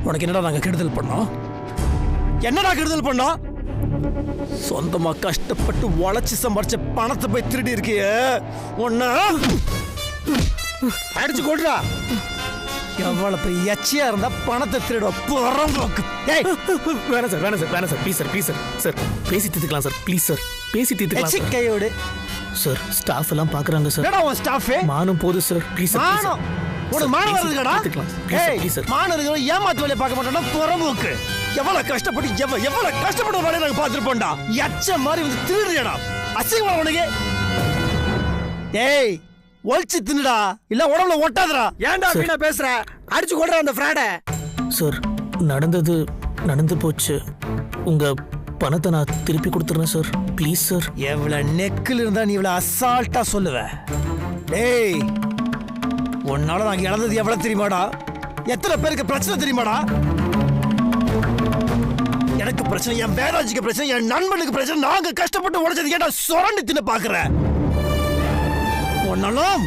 உனக்கு என்னடா நாங்க கெடுதல் பண்ணோம்? என்னடா கெடுதல் பண்ணோம்? சொந்தமா கஷ்டப்பட்டு உழைச்சு சம்பாரிச்ச பணத்தை போய் திருடி இருக்கிய ஒன்னா அடிச்சு கொள்றா. எவ்வளவு பெரிய எச்சியா இருந்தா பணத்தை திருட போறோம். வேணாம் சார், வேணாம் சார், வேணாம் sir, please sir, please sir, sir பேசி தீர்த்துக்கலாம் சார், ப்ளீஸ் சார், பேசி தீர்த்துக்கலாம் கையோடு. சார் ஸ்டாஃப் எல்லாம் பாக்குறாங்க சார். என்னடா உன் ஸ்டாஃப்? மானம் போகுது சார், ப்ளீஸ் சார். மானம்? உனக்கு மானம் வருதுடா? ஏய் ப்ளீஸ் சார், மானம் இருக்கு. ஏமாத்து வேலையை பார்க்க மாட்டேன்னா புறம்போக்கு. எவ்வளவு கஷ்டப்பட்டு வேலையை நாங்க பார்த்துருப்போம்டா. எச்ச மாதிரி வந்து திருடுறியடா. அசிங்கமா உனக்கு? ஏய் ஒழிச்சு தின்னுடா, இல்ல உடம்புல ஒட்டாதடா. ஏன்டா வீணா பேசுற? அடிச்சு கொள்ற அந்த ஃப்ராட. சார் நடந்தது நடந்து போச்சு. உங்க பணத்தை நான் திருப்பி கொடுத்துறேன் சார், ப்ளீஸ் சார். எவ்வளவு நெக்கில் இருந்தா நீ இவ்வளவு அசால்ட்டா சொல்லுவ? டேய் உன்னால நாங்க இழந்தது எவ்வளவு தெரியுமாடா? எத்தனை பேருக்கு பிரச்சனை தெரியுமாடா? எனக்கு பிரச்சனை, என் வேதாஜிக்கு பிரச்சனை, என் நண்பனுக்கு பிரச்சனை. நாங்க கஷ்டப்பட்டு உடைச்சது கேட்டா சுரண்டி தின்னு பாக்குறேன். ஒன்னாலும்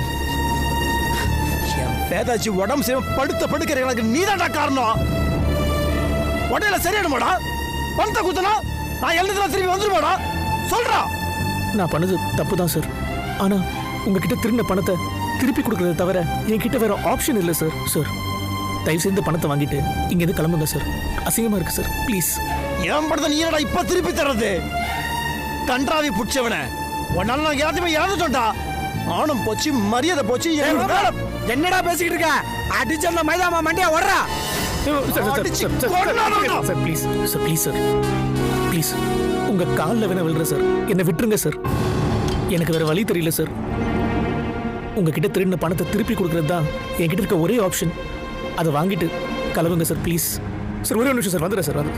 என் வேதாஜி உடம்பு செய்ய படுக்கிற எனக்கு நீதான்டா காரணம். உடனே சரியாடுமாடா? பணத்தை குத்தனா நான் எழுதுலாம் திரும்பி வந்துருமாடா? சொல்றா. நான் பண்ணது தப்பு தான் சார். ஆனா உங்ககிட்ட திருடின பணத்தை திருப்பி கொடுக்கறத தவிர என்கிட்ட வேற ஆப்ஷன் இல்லை சார். சார் தயவு செய்து பணத்தை வாங்கிட்டு இங்க இருந்து கிளம்புங்க சார். அசிங்கமா இருக்கு சார், ப்ளீஸ். ஏன் படத்தை நீ என்னடா இப்ப திருப்பி தர்றது? கன்றாவி புடிச்சவன உன்னால நான் எல்லாத்தையுமே இழந்துட்டோம்டா. ஆனம் போச்சு, மரியாதை போச்சு. என்னடா பேசிக்கிட்டு இருக்க? அடிச்ச மைதாமா மண்டியா ஓடுறா. Please sir, please sir, please உங்க காலில் வேணா விழுற சார். என்னை விட்டுருங்க சார். எனக்கு வேற வழி தெரியல சார். உங்ககிட்ட திருடின பணத்தை திருப்பி கொடுக்கறது தான் என்கிட்ட இருக்க ஒரே ஆப்ஷன். அதை வாங்கிட்டு கிளம்புங்க சார், ப்ளீஸ் சார். ஒரே நிமிஷம் சார், வந்துடுறேன் சார். வந்து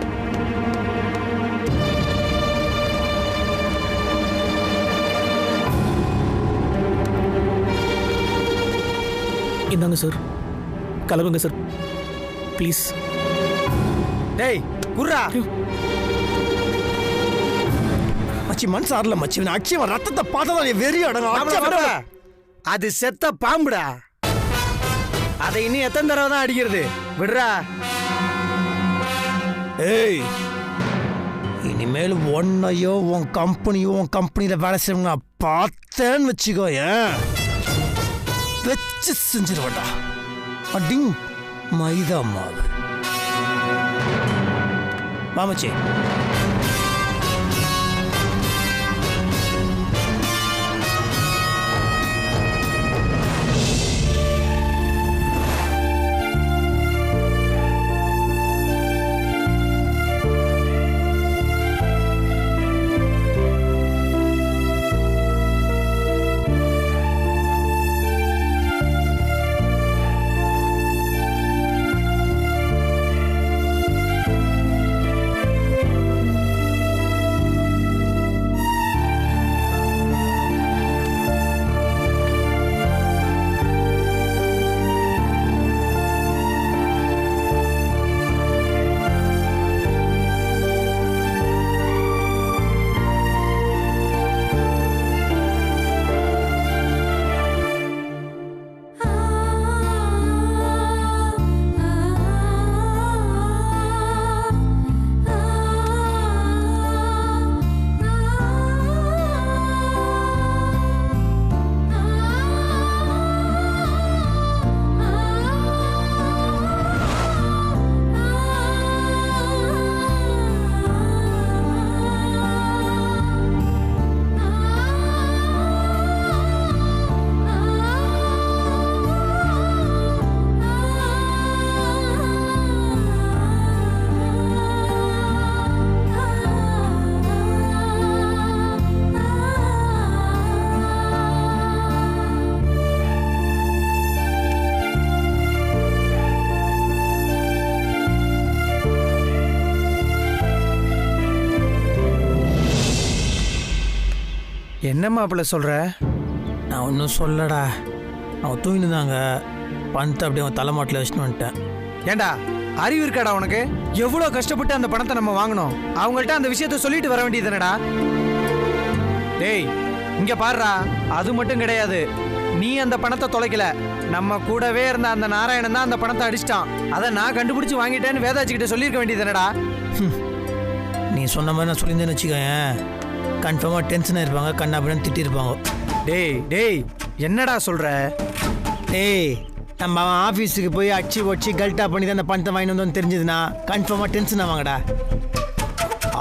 இந்தாங்க சார், கிளம்புங்க சார், ப்ளீஸ். டேய் குர்ரா மச்சி, மனசு ஆறல மச்சி. அச்சிவன் ரத்தத்தை பார்த்தா வெறி அடங்க. அது செத்த பாம்புடா. அதை இன்னும் எத்தனை தடவை தான் அடிக்கிறது? விடுறா. ஏய் இனிமேல் ஒன்னையோ உன் கம்பெனியோ உன் கம்பெனியில வேலை செய்யணும்னா பார்த்தேன்னு வச்சுக்கோ, ஏன் வச்சு செஞ்சிருவேண்டா. அடிங் மைதா மாவு. மாமச்சி என்னம்மா அப்படி சொல்ற? நான் ஒன்றும் சொல்லடா. அவன் தூங்கினாங்க, பணத்தை அப்படியே அவன் தலைமாட்டில் வச்சுன்னு வந்துட்டேன். ஏண்டா அறிவு இருக்காடா உனக்கு? எவ்வளோ கஷ்டப்பட்டு அந்த பணத்தை நம்ம வாங்கணும். அவங்கள்ட்ட அந்த விஷயத்த சொல்லிட்டு வர வேண்டியதுனடா. டேய் இங்க பாருடா, அது மட்டும் கிடையாது. நீ அந்த பணத்தை தொலைக்கல, நம்ம கூடவே இருந்த அந்த நாராயணன் தான் அந்த பணத்தை அடிச்சிட்டான். அதை நான் கண்டுபிடிச்சு வாங்கிட்டேன்னு வேதாஜி கிட்ட சொல்லியிருக்க வேண்டியதுனடா. நீ சொன்ன மாதிரி நான் சொல்லியிருந்தேன்னு வச்சுக்கோயேன், கன்ஃபார்மாக டென்ஷனாக இருப்பாங்க, கண்ணாபின்னு திட்டிருப்பாங்க. டேய் டேய் என்னடா சொல்ற? டேய் நம்ம அவன் ஆஃபீஸுக்கு போய் அடிச்சு ஒடிச்சு கல்ட்டா பண்ணி தான் அந்த பணத்தை வாங்கிட்டு வந்தோன்னு தெரிஞ்சதுன்னா கன்ஃபார்மாக டென்ஷன் ஆவாங்கடா.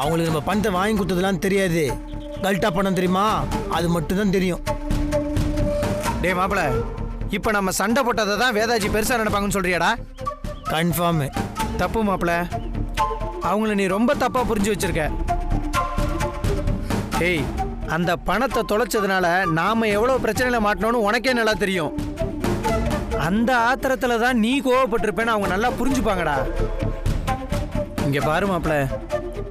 அவங்களுக்கு நம்ம பணத்தை வாங்கி கொடுத்ததுலாம் தெரியாது, கல்ட்டா பணம் தெரியுமா, அது மட்டும்தான் தெரியும். டே மாப்பிள, இப்போ நம்ம சண்டை போட்டதை தான் வேதாஜி பெருசாக நினைப்பாங்கன்னு சொல்றியாடா? கன்ஃபார்மு தப்பு மாப்பிள, அவங்கள நீ ரொம்ப தப்பாக புரிஞ்சு வச்சிருக்க. டேய் அந்த பணத்தை தொலைச்சதுனால நாம எவ்வளோ பிரச்சனையில் மாட்டினோன்னு உனக்கே நல்லா தெரியும். அந்த ஆத்திரத்தில் தான் நீ கோவப்பட்டிருப்பேன்னு அவங்க நல்லா புரிஞ்சுப்பாங்கடா. இங்கே பாரு மாப்பிள,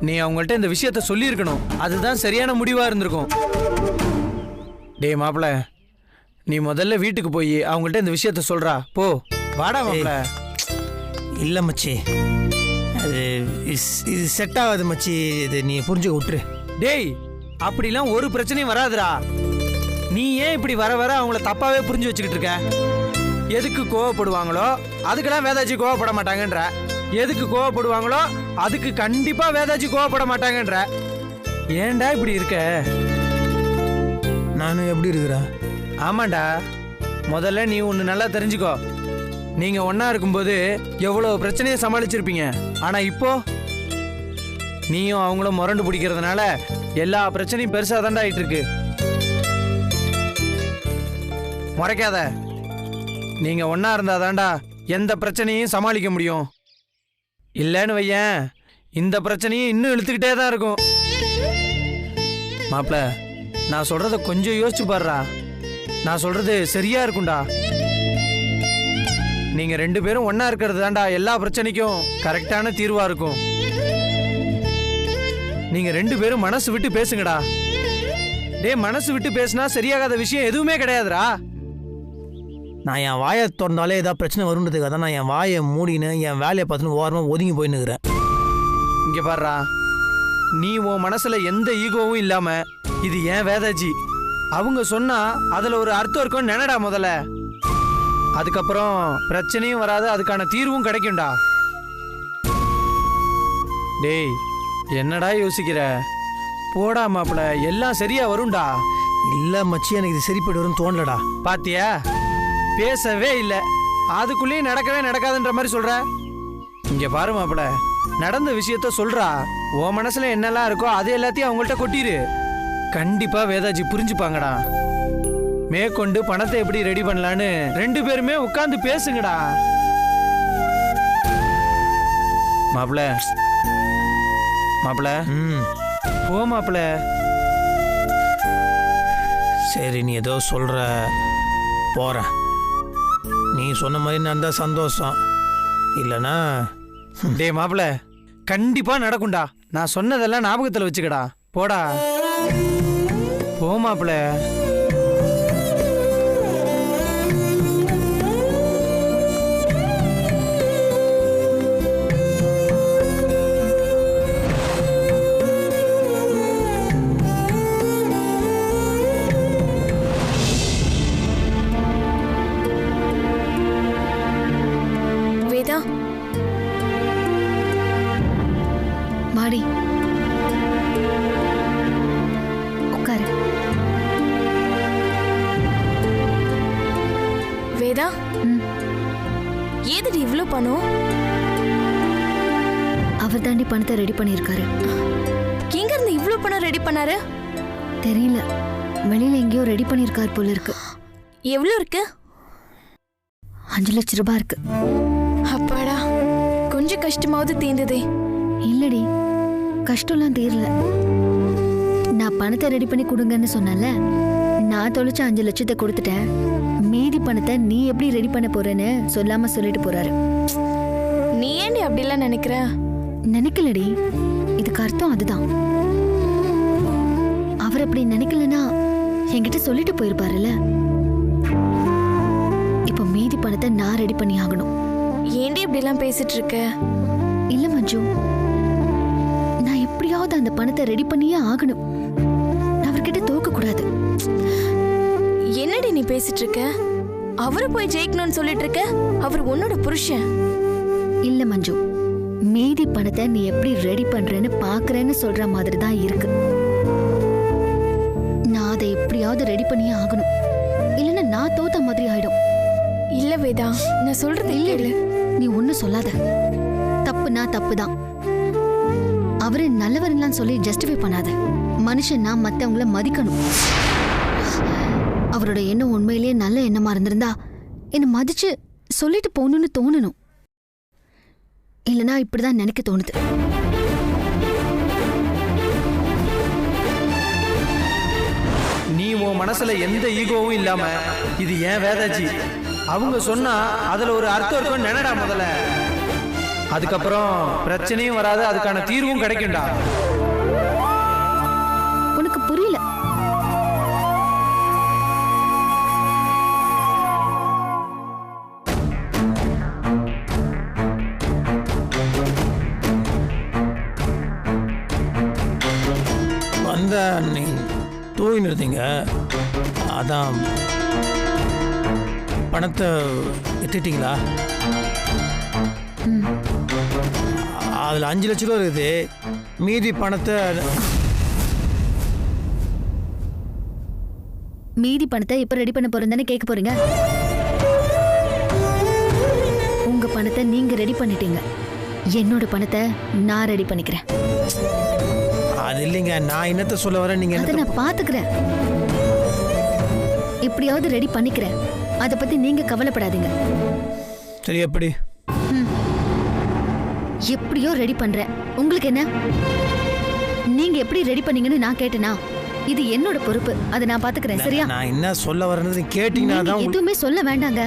நீ அவங்கள்ட்ட இந்த விஷயத்த சொல்லியிருக்கணும், அதுதான் சரியான முடிவாக இருந்திருக்கும். டே மாப்பிள, நீ முதல்ல வீட்டுக்கு போய் அவங்கள்ட்ட இந்த விஷயத்த சொல்றா. போ வாடா மாப்பிள. இல்லை மச்சி, அது இது செட் ஆகாது மச்சி, இது நீ புரிஞ்சுக்க விட்டுரு. டேய் அப்படிலாம் ஒரு பிரச்சனையும் வராதுடா. நீ ஏன் இப்படி வர வர அவங்கள தப்பாவே புரிஞ்சு வச்சுக்கிட்டு இருக்க? எதுக்கு கோவப்படுவாங்களோ அதுக்கெல்லாம் வேதாஜி கோவப்பட மாட்டாங்கன்ற, எதுக்கு கோவப்படுவாங்களோ அதுக்கு கண்டிப்பா வேதாஜி கோவப்பட மாட்டாங்கன்ற. ஏன்டா இப்படி இருக்க? நானும் எப்படி இருக்கிறேன்? ஆமாண்டா, முதல்ல நீ ஒன்று நல்லா தெரிஞ்சுக்கோ. நீங்க ஒன்னா இருக்கும்போது எவ்வளவு பிரச்சனையை சமாளிச்சிருப்பீங்க. ஆனா இப்போ நீயும் அவங்களும் முரண்டு பிடிக்கிறதுனால எல்லா பிரச்சனையும் பெருசா தாண்டா ஆயிட்டு இருக்கு. முறைக்காத, நீங்க ஒன்னா இருந்தாதாண்டா எந்த பிரச்சனையும் சமாளிக்க முடியும். இல்லைன்னு வையேன், இந்த பிரச்சனையும் இன்னும் இழுத்துக்கிட்டே தான் இருக்கும். மாப்பிள, நான் சொல்றத கொஞ்சம் யோசிச்சு பாருடா, நான் சொல்றது சரியா இருக்கும்டா. நீங்க ரெண்டு பேரும் ஒன்னா இருக்கிறது தாண்டா எல்லா பிரச்சனைக்கும் கரெக்டான தீர்வா இருக்கும். நீங்க ரெண்டு பேரும் மனசு விட்டு பேசுங்கடா. டே மனசு விட்டு பேசினா சரியாகாத விஷயம் எதுவுமே கிடையாதுடா. நான் என் வாயை திறந்தாலே ஏதாவது பிரச்சனை வருன்றதுக்காக தான் நான் என் வாயை மூடின்னு என் வேலையை பார்த்துன்னு ஓரமாக ஒதுங்கி போயின்னுக்கிறேன். இங்கே பாடுறா, நீ உன் மனசில் எந்த ஈகோவும் இல்லாமல் இது ஏன் வேதாஜி அவங்க சொன்னா அதில் ஒரு அர்த்தம் இருக்கும்னு நினைடா முதல்ல. அதுக்கப்புறம் பிரச்சனையும் வராது, அதுக்கான தீர்வும் கிடைக்கும்டா. டேய் என்னடா யோசிக்கிற? போடா மாப்பிள, எல்லாம் சரியா வரும்டா. இல்ல மச்சி, எனக்கு இது சரிப்பட்டு வரும்னு தோணலடா. பாத்தியா, பேசவே இல்ல, அதுக்குள்ளேயும் நடக்கவே நடக்காதுன்ற மாதிரி சொல்ற. இங்க பாரு மாப்பிள, நடந்த விஷயத்த சொல்றா. உன் மனசுல என்னெல்லாம் இருக்கோ அது எல்லாத்தையும் அவங்கள்ட்ட கொட்டிரு. கண்டிப்பா வேதாஜி புரிஞ்சுப்பாங்கடா. மேற்கொண்டு பணத்தை எப்படி ரெடி பண்ணலான்னு ரெண்டு பேருமே உட்கார்ந்து பேசுங்கடா. மாப்பிள மாப்பிள, போ மாப்பிள. சரி, நீ ஏதோ சொல்ற, போறேன். நீ சொன்ன மாதிரி நடந்தா சந்தோஷம், இல்லைனா டே மாப்பிள கண்டிப்பா நடக்கும்டா. நான் சொன்னதெல்லாம் ஞாபகத்தில் வச்சுக்கடா. போடா, போ மாப்பிள. மாடி உட்காரு. வேதா, ஏதுடி இவ்ளோ பணம்? அவர் தாண்டி பணத்தை ரெடி பண்ணியிருக்காரு. எங்க இருந்து இவ்ளோ பணம் ரெடி பண்ணாரு? தெரியல, வெளியில எங்கேயோ ரெடி பண்ணியிருக்காரு போல இருக்கு. எவ்வளோ இருக்கு? 5 லட்சம் ரூபாய் இருக்கு. அப்பாடா, கொஞ்சம் கஷ்டமாவது தீர்ந்ததே. இல்லடி, கஷ்டம்லாம் தீரல. நான் பணத்தை ரெடி பண்ணி கொடுங்கன்னு சொன்னல, நான் தொலைச்ச 5 லட்சத்தை கொடுத்துட்டேன். மீதி பணத்தை நீ எப்படி ரெடி பண்ண போறேன்னு சொல்லாம சொல்லிட்டு போறாரு. நீ ஏன்டி அப்படிலாம் நினைக்கிற? நினைக்கலடி, இதுக்கு அர்த்தம் அதுதான். அவர் அப்படி நினைக்கலன்னா என்கிட்ட சொல்லிட்டு போயிருப்பாருல்ல. இப்போ மீதி பணத்தை நான் ரெடி பண்ணி ஆகணும். ஏன்டி இப்படிலாம் பேசிட்டு இருக்க? இல்ல மஞ்சு, நான் எப்படியாவது அந்த பணத்தை ரெடி பண்ணியே ஆகணும். நான் அவர்கிட்ட தோக்க கூடாது. என்னடி நீ பேசிட்டு இருக்க? அவரை போய் ஜெயிக்கணும்னு சொல்லிட்டு இருக்க? அவர் உன்னோட புருஷன். இல்ல மஞ்சு, மீதி பணத்தை நீ எப்படி ரெடி பண்றேன்னு பாக்குறேன்னு சொல்ற மாதிரி தான் இருக்கு. நான் அதை எப்படியாவது ரெடி பண்ணியே ஆகணும், இல்லைன்னா நான் தோத்த மாதிரி ஆயிடும். இல்ல வேதா, நான் சொல்றது இல்ல. நீ ஒன்னும் சொல்லாத. தப்புனா தப்புதான். அவரு நல்லவரெல்லாம் சொல்லி ஜஸ்டிஃபை பண்ணாத. மனுஷன்னா மத்தவங்கள மதிக்கணும். அவரோட எண்ணம் உண்மையிலேயே நல்ல எண்ணமா இருந்திருந்தா என்ன மதிச்சு சொல்லிட்டு போகணும்னு தோணணும். இல்லனா இப்படிதான் நினைக்க தோணுது. நீ உன் மனசுல எந்த ஈகோவும் இல்லாம இது ஏன் வேதாஜி அவங்க சொன்னா அதுல ஒரு அர்த்தம் இருக்கும் நினைடா முதல்ல. அதுக்கப்புறம் பிரச்சனையும் வராது, அதுக்கான தீர்வும் கிடைக்கும்டா. உனக்கு புரியல. வந்த நீ தூங்கின்னு இருந்தீங்க, அதான் பணத்தை எத்திட்டீங்களா? அதில் 5 லட்ச ரூபா இருக்குது. மீதி பணத்தை எப்ப ரெடி பண்ண போறேன்னு கேட்க போறீங்க? உங்க பணத்தை நீங்க ரெடி பண்ணிட்டீங்க, என்னோட பணத்தை நான் ரெடி பண்ணிக்கிறேன். அது இல்லைங்க, நான் என்னத்தை சொல்ல வரேன், நீங்க அதை நான் பாத்துக்கிறேன். எப்படியாவது ரெடி பண்ணிக்கிறேன், அதை பத்தி நீங்க கவலைப்படாதீங்க. சரி, எப்படி? எப்படியோ ரெடி பண்றேன். உங்களுக்கு என்ன? நீங்க எப்படி ரெடி பண்ணீங்கன்னு நான் கேட்டேனா? இது என்னோட பொறுப்பு, அதை நான் பாத்துக்கிறேன். சரியா? நான் என்ன சொல்ல வரேன்னு கேட்டீங்கன்னா தான். எதுவுமே சொல்ல வேண்டாங்க.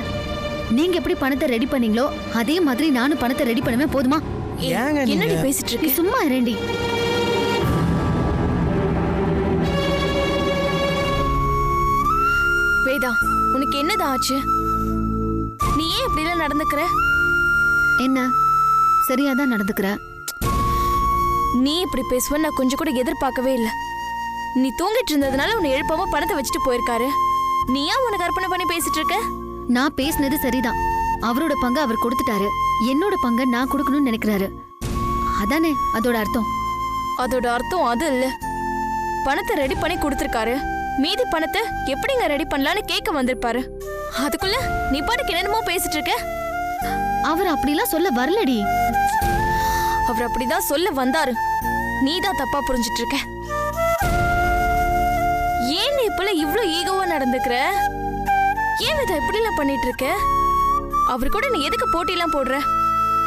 நீங்க எப்படி பணத்தை ரெடி பண்ணீங்களோ அதே மாதிரி நானும் பணத்தை ரெடி பண்ணுவேன். போதுமா? ஏங்க என்னடி நீங்க பேசிட்டு இருக்க? சும்மா இரண்டி. வேதா, உனக்கு என்னதான் ஆச்சு? நீ ஏன் இப்படி எல்லாம் நடந்துக்கிற? என்ன, சரியாதான் நடந்துக்கிற. நீ இப்படி பேசுவ நான் கொஞ்சம் கூட எதிர்பார்க்கவே இல்லை. நீ தூங்கிட்டு இருந்ததுனால உன்னை எழுப்பாம பணத்தை வச்சுட்டு போயிருக்காரு. நீ ஏன் உனக்கு கற்பனை பண்ணி பேசிட்டு இருக்க? நான் பேசினது சரிதான். அவரோட பங்கு அவர் கொடுத்துட்டாரு, என்னோட பங்கை நான் கொடுக்கணும்னு நினைக்கிறாரு. அதானே அதோட அர்த்தம்? அதோட அர்த்தம் அது இல்ல. பணத்தை ரெடி பண்ணி கொடுத்துருக்காரு, மீதி பணத்தை எப்படிங்க ரெடி பண்ணலான்னு கேட்க வந்திருப்பாரு. அதுக்குள்ள நீ பாட்டுக்கு என்னென்னமோ பேசிட்டு இருக்க. அவர் அப்படிலாம் சொல்ல வரலடி. அவர் அப்படிதான் சொல்ல வந்தாரு, நீதான் தப்பா புரிஞ்சிட்டு இருக்க. ஏன் நீ இப்பெல்லாம் இவ்ளோ ஈகோவா நடந்துக்கிற? ஏன் இதை இப்படி எல்லாம் பண்ணிட்டு இருக்க? அவர் கூட நீ எதுக்கு போட்டியெல்லாம் போடுற?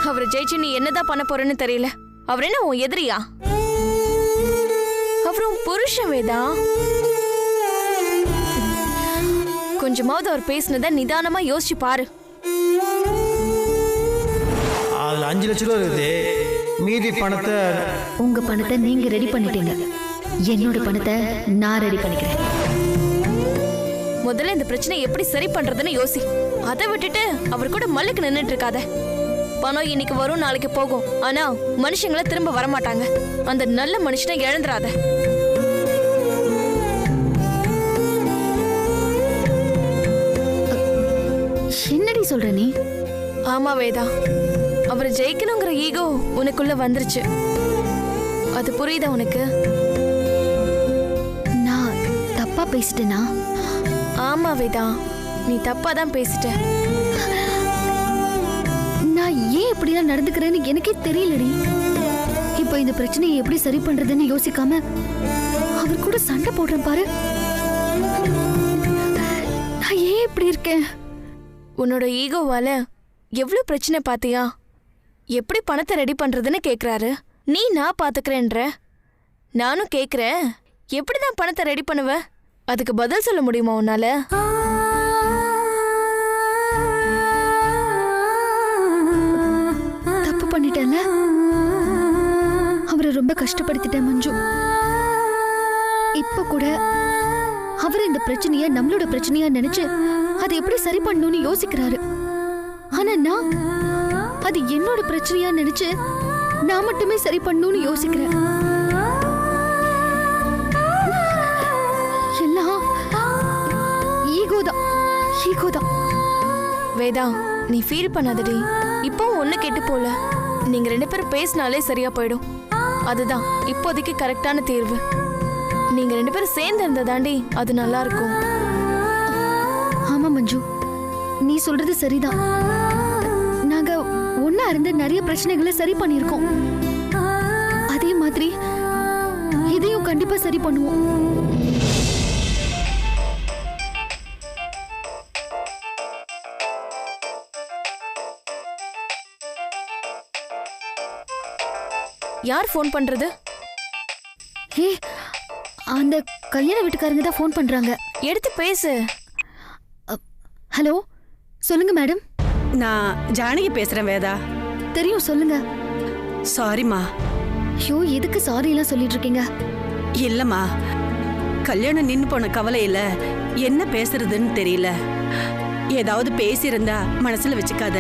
அவரை ஜெயிச்சு நீ என்னதான் பண்ண போறேன்னு தெரியல. அவர் என்ன உன் எதிரியா? அவர் உன் புருஷன் வேதா. கொஞ்சமாவது அவர் பேசினதை நிதானமா யோசிச்சு பாரு. அதில் 5 லட்ச ரூபா இருக்குது. மீதி பணத்தை உங்க பணத்தை நீங்க ரெடி பண்ணிட்டீங்க, என்னோட பணத்தை நான் ரெடி பண்ணிக்கிறேன். முதல்ல இந்த பிரச்சனை எப்படி சரி பண்றதுன்னு யோசி. அதை விட்டுட்டு அவர் கூட மல்லுக்கு நின்னுட்டு இருக்காத. பணம் இன்னைக்கு வரும், நாளைக்கு போகும். ஆனா மனுஷங்கள திரும்ப வரமாட்டாங்க. அந்த நல்ல மனுஷனை இழந்துராத. என்னடி சொல்ற நீ? ஆமா வேதா, அவரை ஜெயிக்கணுங்கிற ஈகோ உனக்குள்ள வந்துருச்சு. அது புரியுதா உனக்கு? நான் தப்பா பேசிட்டேனா? ஆமா வேதா, நீ தப்பா தான் பேசிட்ட. நான் ஏன் இப்படிலாம் நடந்துக்கிறேன்னு எனக்கே தெரியலடி. இப்ப இந்த பிரச்சனையை எப்படி சரி பண்றதுன்னு யோசிக்காம அவர் கூட சண்டை போடுறேன் பாரு. நான் ஏன் இப்படி இருக்கேன்? உன்னோட ஈகோவால எவ்வளவு பிரச்சனை பாத்தியா? எப்படி பணத்தை ரெடி பண்றதுன்னு கேக்குறாரு. நீ நான் பாத்துக்கிறேன்ற. நானும் கேக்குறேன், எப்படிதான் பணத்தை ரெடி பண்ணுவ? அதுக்கு பதில் சொல்ல முடியுமா உன்னால? தப்பு பண்ணிட்டேன்ல, அவரை ரொம்ப கஷ்டப்படுத்திட்டேன் மஞ்சு. இப்ப கூட அவர் இந்த பிரச்சனைய நம்மளோட பிரச்சனையா நினைச்சு அதை எப்படி சரி பண்ணணும்னு யோசிக்கிறாரு. ஆனா நான் அது என்னோட பிரச்சனையா நினைச்சு நான் மட்டுமே சரி பண்ணணும்னு யோசிக்கிறேன். எல்லாம் ஈகோ தான். வேதா, நீ ஃபீல் பண்ணாதடி. இப்போ ஒண்ணு கெட்டு போல. நீங்க 2 பேரும் பேசினாலே சரியா போயிடும். அதுதான் இப்போதைக்கு கரெக்டான தீர்வு. நீங்க 2 பேரும் சேர்ந்து இருந்ததாண்டி அது நல்லா இருக்கும். ஆமா மஞ்சு, நீ சொல்றது சரிதான். நாங்க ஒன்னா இருந்து நிறைய பிரச்சனைகளை சரி பண்ணிருக்கோம். அதே மாதிரி இதையும் கண்டிப்பா சரி பண்ணுவோம். யார் ஃபோன் பண்றது? ஹே, அந்த கல்யாண வீட்டுக்காரங்க தான் ஃபோன் பண்றாங்க. எடுத்து பேசு. ஹலோ, சொல்லுங்க மேடம். நான் ஜானகி பேசுறேன் வேதா. தெரியும், சொல்லுங்க. சாரிம்மா. ஐயோ, எதுக்கு சாரி எல்லாம் சொல்லிட்டு இருக்கீங்க? இல்லம்மா, கல்யாணம் நின்னு போன கவலையில என்ன பேசுறதுன்னு தெரியல. ஏதாவது பேசியிருந்தா மனசுல வச்சுக்காத.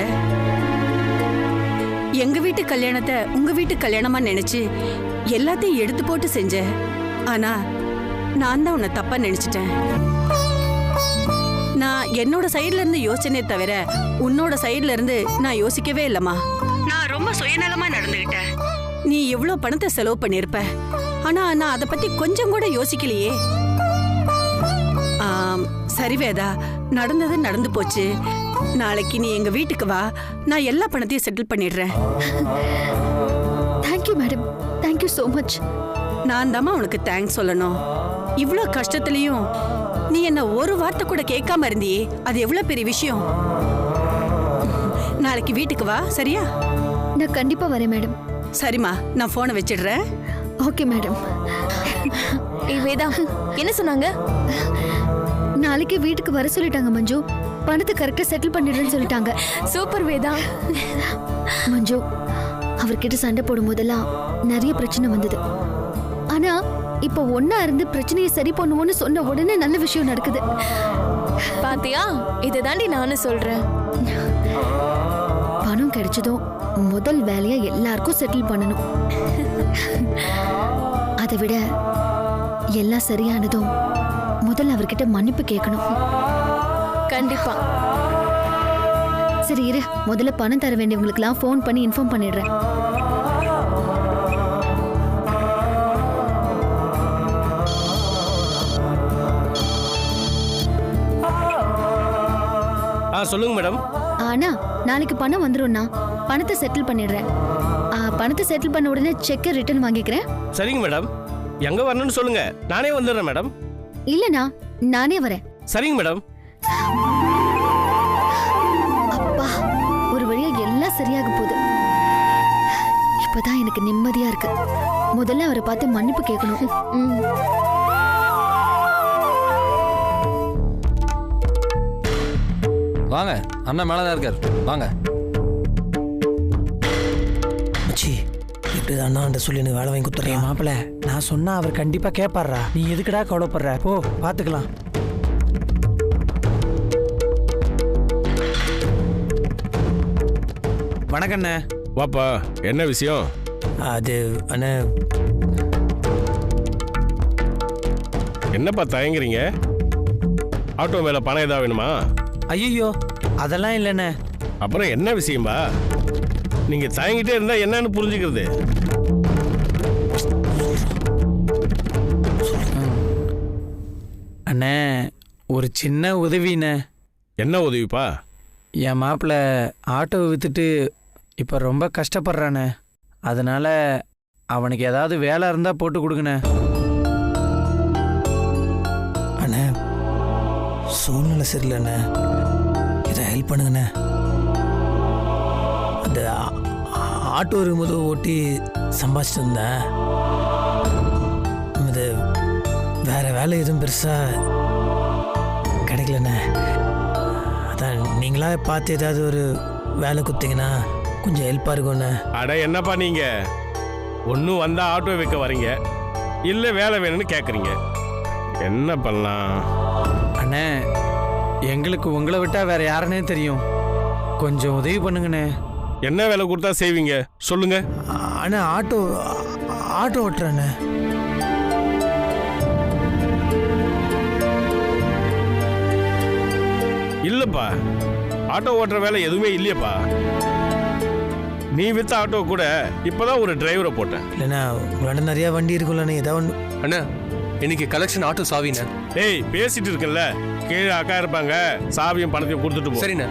எங்க வீட்டு கல்யாணத்தை உங்க வீட்டு கல்யாணமா நினைச்சு எல்லாத்தையும் எடுத்து போட்டு செஞ்சேன். ஆனா நான் தான் உன்னை தப்பா நினைச்சிட்டேன். நான் என்னோட சைடுல இருந்து யோசனையே தவிர உன்னோட சைடுல இருந்து நான் யோசிக்கவே இல்லம்மா. நான் ரொம்ப சுயநலமா நடந்துகிட்டேன். நீ எவ்வளவு பணத்தை செலவு பண்ணிருப்ப, ஆனா நான் அதை பத்தி கொஞ்சம் கூட யோசிக்கலையே. சரி வேதா, நடந்தது நடந்து போச்சு. நாளைக்கு நீ எங்க வீட்டுக்கு வா, நான் எல்லா பணத்தையும் செட்டில் பண்ணிடுறேன். Thank you madam, thank you so much. நான் தாம்மா உனக்கு தேங்க்ஸ் சொல்லணும். இவ்வளோ கஷ்டத்துலயும் நீ என்ன ஒரு வார்த்தை கூட கேட்காம இருந்தியே, அது எவ்வளவு பெரிய விஷயம். நாளைக்கு வீட்டுக்கு வா, சரியா? நான் கண்டிப்பா வரேன் மேடம். சரிம்மா, நான் போனை வச்சிடுறேன். Okay madam. ஏய் வேதா, என்ன சொன்னாங்க? நாளைக்கு வீட்டுக்கு வர சொல்லிட்டாங்க மஞ்சு. பணத்தை கரெக்டா செட்டில் பண்ணிடுறேன்னு சொல்லிட்டாங்க. சூப்பர் வேதா. மஞ்சு, அவர்கிட்ட சண்டை போடும் போதெல்லாம் நிறைய பிரச்சனை வந்தது. ஆனா இப்ப ஒன்னா இருந்து பிரச்சனையை சரி பண்ணுவோம்னு சொன்ன உடனே நல்ல விஷயம் நடக்குது. பாத்தியா, இதை தாண்டி நானும் சொல்றேன். பணம் கிடைச்சதும் முதல் வேலையா எல்லாருக்கும் செட்டில் பண்ணணும். அதை விட எல்லாம் சரியானதும் முதல்ல அவர்கிட்ட மன்னிப்பு கேட்கணும். கண்டிப்பா. சரி இரு, முதல்ல பணம் தர வேண்டியவங்களுக்கெல்லாம் ஃபோன் பண்ணி இன்ஃபார்ம் பண்ணிடுறேன். சொல்லுங்க மேடம். ஆனா நாளைக்கு பணம் வந்துரும்னா பணத்தை செட்டில் பண்ணிடுறேன். பணத்தை செட்டில் பண்ண உடனே செக்கை ரிட்டர்ன் வாங்கிக்கிறேன். சரிங்க மேடம். எங்க வரணும்னு சொல்லுங்க, நானே வந்துடுறேன் மேடம். இல்லனா நானே வரேன். சரிங்க மேடம். அப்பா, ஒரு வழியா எல்லாம் சரியாக போகுது. இப்பதான் எனக்கு நிம்மதியா இருக்கு. முதல்ல அவரை பார்த்து மன்னிப்பு கேட்கணும். வாங்க, அண்ணா மேலதான் இருக்கார், வாங்க. மச்சி, இப்படி அண்ணாண்ட சொல்லி எனக்கு வேலை வாங்கி கொடுத்துறேன். மாப்பிள்ள, நான் சொன்னா அவர் கண்டிப்பா கேட்பாரா. நீ எதுக்குடா கவலைப்படுற? போ, பாத்துக்கலாம். வணக்கம் அண்ணே. வாப்பா, என்ன விஷயம்? அது அண்ணே, என்னப்பா தயங்குறீங்க? ஆட்டோ மேல பணம் ஏதாவது வேணுமா? ஐயோ அதெல்லாம் இல்லைண்ணே. அப்புறம் என்ன விஷயம்பா? நீங்க தயங்கிட்டே இருந்தா என்னன்னு புரிஞ்சுக்கிறது? அண்ணே, ஒரு சின்ன உதவிண்ணே. என்ன உதவிப்பா? என் மாப்பிள்ள ஆட்டோவை விற்றுட்டு இப்போ ரொம்ப கஷ்டப்படுறானே. அதனால அவனுக்கு ஏதாவது வேலை இருந்தால் போட்டு கொடுங்கண்ணே. அண்ணே, சூழ்நிலை சரியில்லைண்ணே, இதை ஹெல்ப் பண்ணுங்கண்ணே. அந்த ஆட்டோ இருக்கும்போது ஓட்டி சம்பாதிச்சிட்டு இருந்தேன். இது வேற வேலை எதுவும் பெருசாக கிடைக்கலண்ணே. அதான் நீங்களா பார்த்து ஏதாவது ஒரு வேலை கொடுத்தீங்கன்னா கொஞ்சம் ஹெல்ப்பாக இருக்கும்ண்ணே. அட என்னப்பா நீங்க ஒன்றும் வந்தால் ஆட்டோ வைக்க வரீங்க, இல்லை வேலை வேணும்னு கேட்குறீங்க. என்ன பண்ணலாம்? அண்ணே, எங்களுக்கு உங்களை விட்டால் வேற யாருன்னே தெரியும். கொஞ்சம் உதவி பண்ணுங்கண்ணே. என்ன வேலை கொடுத்தா செய்வீங்க சொல்லுங்க. அண்ணா, ஆட்டோ ஓட்டுறேண்ணே. இல்லப்பா, ஆட்டோ ஓட்டுற வேலை எதுவுமே இல்லையப்பா. நீ வித்த ஆட்டோ கூட இப்பதான் ஒரு டிரைவரை போட்டேன். இல்லைண்ணா உங்களாண்ட நிறைய வண்டி இருக்குல்லண்ணே, ஏதாவது ஒன்று. அண்ணா இன்னைக்கு கலெக்ஷன் ஆட்டோ சாவிண்ணே. டேய் பேசிட்டு இருக்கல, கீழே அக்கா இருப்பாங்க, சாவியும் பணத்தையும் கொடுத்துட்டு போ. சரிண்ணே.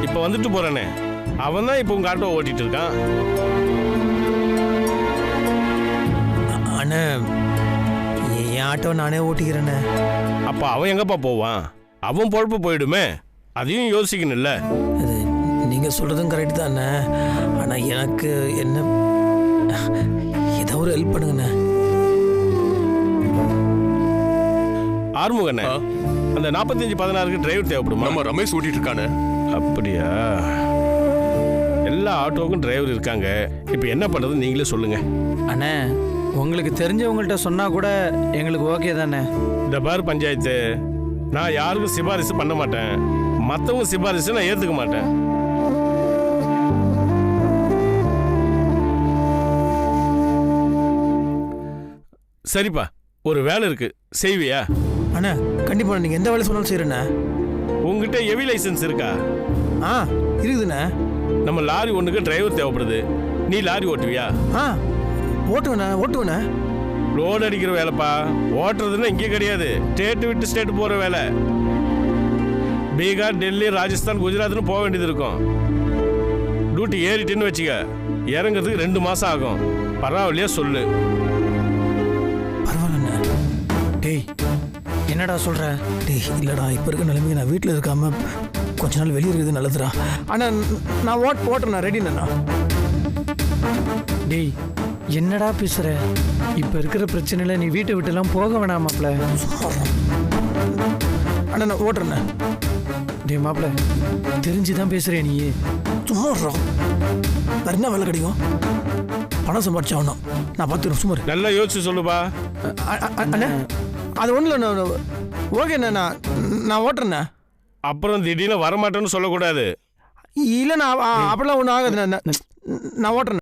இப்ப வந்துட்டு போறானே அவன் தான் இப்ப உங்க ஆட்டோ ஓட்டிட்டு இருக்கான். அண்ணே என் ஆட்டோ நானே ஓட்டிக்கிறேண்ணே. அப்ப அவன் எங்கப்பா போவான்? அவன் பொழப்பு போயிடுமே, அதையும் யோசிக்கணும்ல. அது நீங்கள் சொல்கிறதும் கரெக்டு தானே. ஆனால் எனக்கு என்ன, ஏதோ ஒரு ஹெல்ப் பண்ணுங்கண்ணே. ஆறுமுகண்ணே, அந்த 4516க்கு டிரைவர் தேவைப்படுமா? நம்ம ரமேஷ் ஓட்டிட்டு இருக்கானே. அப்படியா? எல்லா ஆட்டோவுக்கும் டிரைவர் இருக்காங்க. இப்போ என்ன பண்ணுறது நீங்களே சொல்லுங்க. அண்ணே உங்களுக்கு தெரிஞ்சவங்கள்ட்ட சொன்னால் கூட எங்களுக்கு ஓகே தானே. இந்த பார் பஞ்சாயத்து, நான் யாருக்கும் சிபாரிசு பண்ண மாட்டேன். மற்றவங்க சிபாரிசு நான் ஏற்றுக்க மாட்டேன். சரிப்பா, ஒரு வேலை இருக்கு, செய்வியா? அண்ணா கண்டிப்பாக நீங்கள் எந்த வேலை சொன்னாலும் செய்கிறேண்ணே. உங்ககிட்ட ஹெவி லைசன்ஸ் இருக்கா? ஆ இருக்குதுண்ணே. நம்ம லாரி ஒன்றுக்கு டிரைவர் தேவைப்படுது. நீ லாரி ஓட்டுவியா? ஆ ஓட்டுவேண்ணே. லோடு அடிக்கிற வேலைப்பா. ஓட்டுறதுன்னா இங்கே கிடையாது, ஸ்டேட்டு விட்டு ஸ்டேட்டு போகிற வேலை. பீகார், டெல்லி, ராஜஸ்தான், குஜராத்னு போக வேண்டியது இருக்கும். டியூட்டி ஏறிட்டுன்னு வச்சுக்க, இறங்கிறதுக்கு 2 மாதம் ஆகும். பரவாயில்லையா சொல்லு. பரவாயில்லண்ணே. டேய் என்னடா சொல்கிற? டேய் இல்லைடா, இப்போ இருக்க நிலைமைக்கு நான் வீட்டில் இருக்காமல் கொஞ்ச நாள் வெளியே இருக்குது நல்லதுடா. ஆனால் நான் ஓட்டுறேண்ணா, ரெடிண்ணா. டேய் என்னடா பேசுகிற? இப்போ இருக்கிற பிரச்சனையில் நீ வீட்டை விட்டுலாம் போக வேணாம் மாப்பிள்ள. அண்ணா நான் ஓட்டுறேண்ணே. டேய் மாப்பிள்ள தெரிஞ்சு தான் பேசுகிறேன். நீ சும்மா விட்றோம், வேறு என்ன வேலை கிடைக்கும்? பணம் சம்பாதிச்சாகணும். நான் பார்த்துக்கிறேன், சும்மா. நல்லா யோசிச்சு சொல்லுப்பா. அண்ணா அது ஒன்றும் இல்லை, ஓகேண்ணா. நான் ஓட்டுறேண்ணே. அப்புறம் திடீர்னு வரமாட்டேன்னு சொல்லக்கூடாது. இல்லை நான் அப்படிலாம் ஒன்றும் ஆகாதுண்ணா. நான் ஓட்டுறேன்.